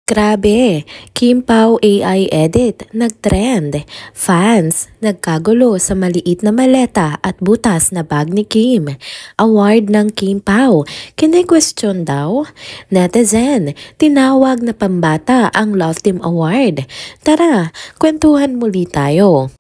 Grabe, Kim Pao AI edit, nagtrend. Fans, nagkagulo sa maliit na maleta at butas na bag ni Kim. Award ng Kim Pao, kine-question daw. Netizen, tinawag na pambata ang Love Team Award. Tara, kwentuhan muli tayo.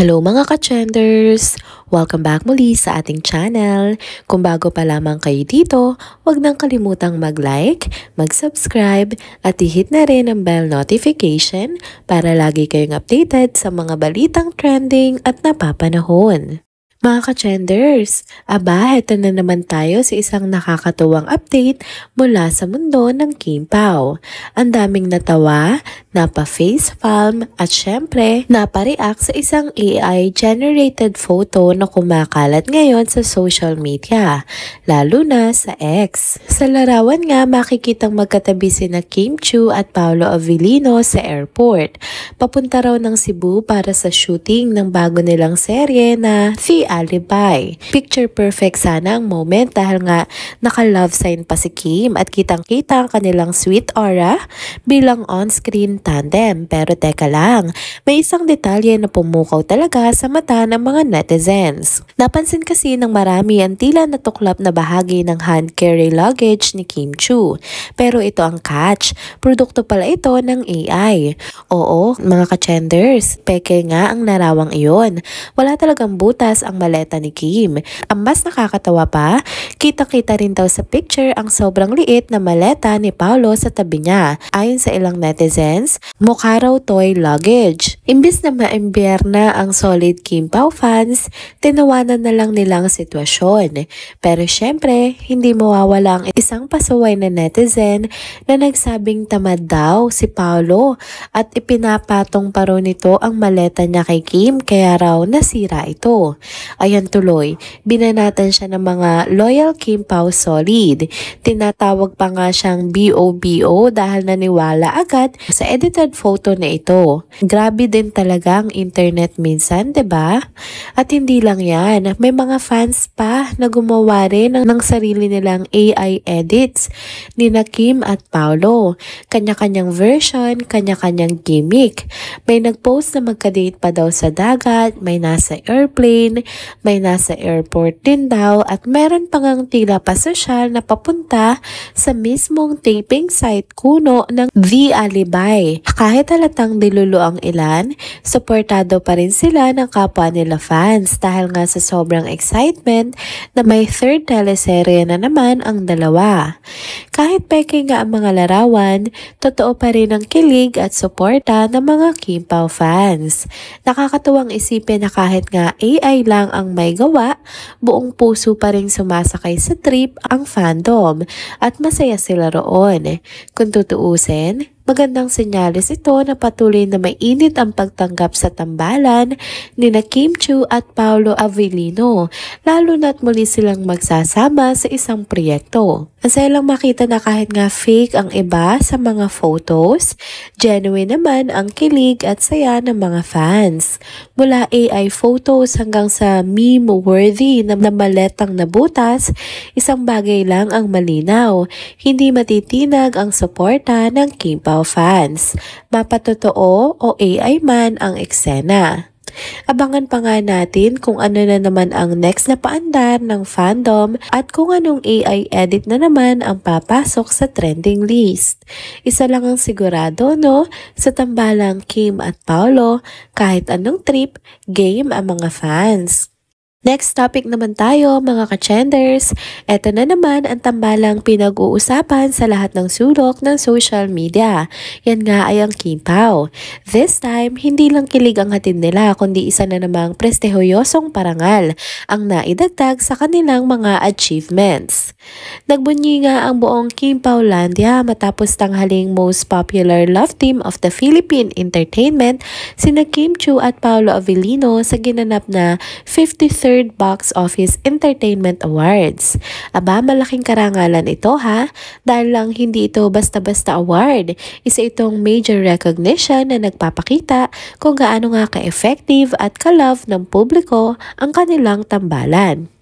Hello mga ka-trenders! Welcome back muli sa ating channel. Kung bago pa lamang kayo dito, huwag nang kalimutang mag-like, mag-subscribe at i-hit na rin ang bell notification para lagi kayong updated sa mga balitang trending at napapanahon. Mga ka-trenders, heto na naman tayo sa isang nakakatuwang update mula sa mundo ng Kim Pao. Ang daming natawa, napa-facepalm at syempre, napa-react sa isang AI-generated photo na kumakalat ngayon sa social media, lalo na sa X. Sa larawan nga, makikitang magkatabi sina Kim Chiu at Paolo Avellino sa airport. Papunta raw ng Cebu para sa shooting ng bago nilang serye na The Alibi. Picture perfect sana ang moment dahil nga naka-love sign pa si Kim at kitang-kita ang kanilang sweet aura bilang on-screen tandem. Pero teka lang, may isang detalye na pumukaw talaga sa mata ng mga netizens. Napansin kasi ng marami ang tila natuklap na bahagi ng hand carry luggage ni Kim Chiu. Pero ito ang catch, produkto pala ito ng AI. Oo, mga ka-trenders, peke nga ang larawang iyon. Wala talagang butas ang maleta ni Kim. Ang mas nakakatawa pa, kita-kita rin daw sa picture ang sobrang liit na maleta ni Paolo sa tabi niya. Ayon sa ilang netizens, mukha raw toy luggage. Imbis na maimbyerna na ang solid Kim Pao fans, tinawanan na lang nilang sitwasyon. Pero syempre, hindi mawawala ang isang pasaway na netizen na nagsabing tamad daw si Paolo at ipinapatong pa raw nito ang maleta niya kay Kim kaya raw nasira ito. Ayan tuloy, binanatan siya ng mga loyal Kim Pao solid. Tinatawag pa nga siyang BOBO dahil naniwala agad sa edited photo na ito. Grabe din talaga ang internet minsan, 'di ba? At hindi lang 'yan, may mga fans pa na gumawa rin ng sarili nilang AI edits ni Kim at Paolo. Kanya-kanyang version, kanya-kanyang gimmick. May nagpost na magka-date pa daw sa dagat, may nasa airplane, may nasa airport din daw at meron pa ngang tila pasosyal na papunta sa mismong taping site kuno ng The Alibi. Kahit halatang dilulo ang ilan, suportado pa rin sila ng kapwa nila fans dahil nga sa sobrang excitement na may third teleserye na naman ang dalawa. Kahit peke nga ang mga larawan, totoo pa rin ang kilig at suporta ng mga Kim Pao fans. Nakakatuwang isipin na kahit nga AI lang ang may gawa, buong puso pa rin sumasakay sa trip ang fandom at masaya sila roon. Kung tutuusin, magandang senyales ito na patuloy na mainit ang pagtanggap sa tambalan ni Kim Chiu at Paolo Avellino, lalo na't muli silang magsasama sa isang proyekto. Ang saya lang makita na kahit nga fake ang iba sa mga photos, genuine naman ang kilig at saya ng mga fans. Mula AI photos hanggang sa meme-worthy na maletang nabutas, isang bagay lang ang malinaw, hindi matitinag ang suporta ng Kim Pao fans, mapatotoo o AI man ang eksena. Abangan pa nga natin kung ano na naman ang next na paandar ng fandom at kung anong AI edit na naman ang papasok sa trending list. Isa lang ang sigurado, no? Sa tambalang Kim at Paolo, kahit anong trip, game ang mga fans. Next topic naman tayo mga ka-trenders. Ito na naman ang tambalang pinag-uusapan sa lahat ng sulok ng social media. Yan nga ay ang Kim Pao. This time, hindi lang kilig ang hatid nila kundi isa na namang prestigyosong parangal ang naidagdag sa kanilang mga achievements. Nagbunyi nga ang buong Kim Pao Landia matapos tanghaling most popular love team of the Philippine Entertainment sina Kim Chiu at Paolo Avellino sa ginanap na 53rd 3rd Box Office Entertainment Awards. Aba, malaking karangalan ito ha, dahil lang hindi ito basta-basta award. Isa itong major recognition na nagpapakita kung gaano nga ka-effective at ka-love ng publiko ang kanilang tambalan.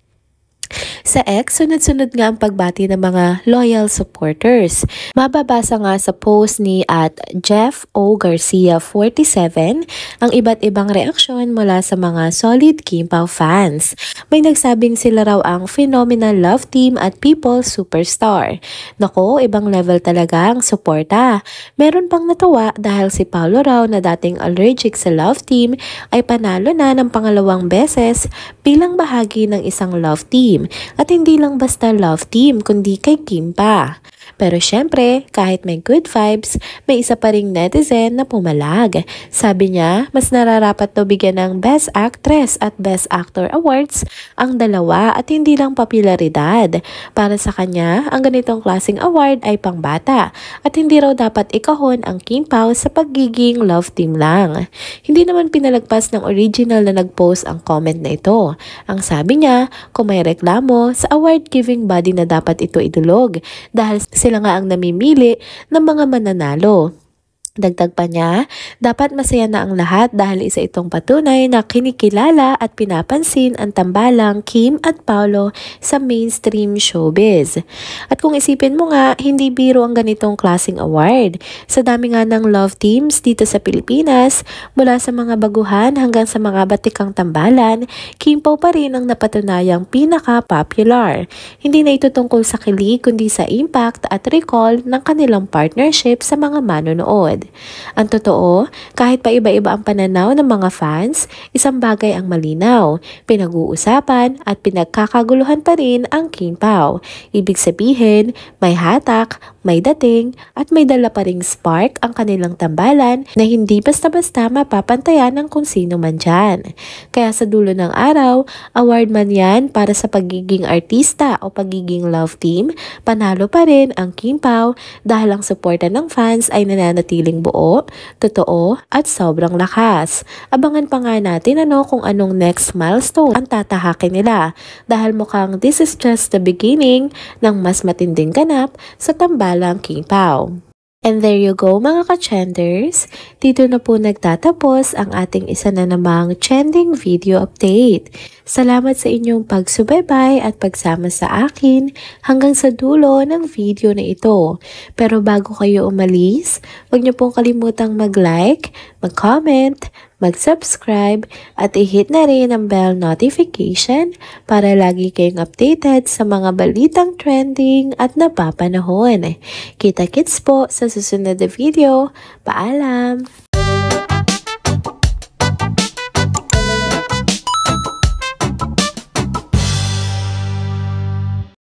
Sa X, sunod-sunod nga ang pagbati ng mga loyal supporters. Mababasa nga sa post ni at Jeff O. Garcia 47 ang iba't ibang reaksyon mula sa mga solid Kim Pao fans. May nagsabing sila raw ang phenomenal love team at people superstar. Nako, ibang level talaga ang suporta. Meron pang natuwa dahil si Paolo raw na dating allergic sa love team ay panalo na ng pangalawang beses bilang bahagi ng isang love team. At hindi lang basta love team, kundi kay Kim pa. Pero syempre, kahit may good vibes, may isa pa ring netizen na pumalag. Sabi niya, mas nararapat to bigyan ng Best Actress at Best Actor Awards ang dalawa at hindi lang popularidad. Para sa kanya, ang ganitong klaseng award ay pangbata at hindi raw dapat ikahon ang Kim Pao sa pagiging love team lang. Hindi naman pinalagpas ng original na nag-post ang comment na ito. Ang sabi niya, kung may reklamo sa award-giving body na dapat ito idulog dahil sila nga ang namimili ng mga mananalo. Dagdag pa niya, dapat masaya na ang lahat dahil isa itong patunay na kinikilala at pinapansin ang tambalang Kim at Paolo sa mainstream showbiz. At kung isipin mo nga, hindi biro ang ganitong klaseng award. Sa dami nga ng love teams dito sa Pilipinas, mula sa mga baguhan hanggang sa mga batikang tambalan, Kim Pao pa rin ang napatunayang pinaka-popular. Hindi na ito tungkol sa kilig kundi sa impact at recall ng kanilang partnership sa mga manonood. Ang totoo, kahit pa iba-iba ang pananaw ng mga fans, isang bagay ang malinaw, pinag-uusapan at pinagkakaguluhan pa rin ang Kim Pao. Ibig sabihin, may hatak, may dating at may dala pa ring spark ang kanilang tambalan na hindi basta-basta mapapantayan ng kung sino man dyan. Kaya sa dulo ng araw, award man yan para sa pagiging artista o pagiging love team, panalo pa rin ang Kim Pao dahil ang suporta ng fans ay nananatiling buo, totoo at sobrang lakas. Abangan pa nga natin kung anong next milestone ang tatahakin nila dahil mukhang this is just the beginning ng mas matinding ganap sa tambalang Kim Pao. And there you go mga ka-trenders, dito na po nagtatapos ang ating isa na namang trending video update. Salamat sa inyong pagsubaybay at pagsama sa akin hanggang sa dulo ng video na ito. Pero bago kayo umalis, huwag niyo pong kalimutang mag-like, mag-comment, mag-subscribe at i-hit na rin ang bell notification para lagi kayong updated sa mga balitang trending at napapanahon. Kita-kits po sa susunod na video. Paalam!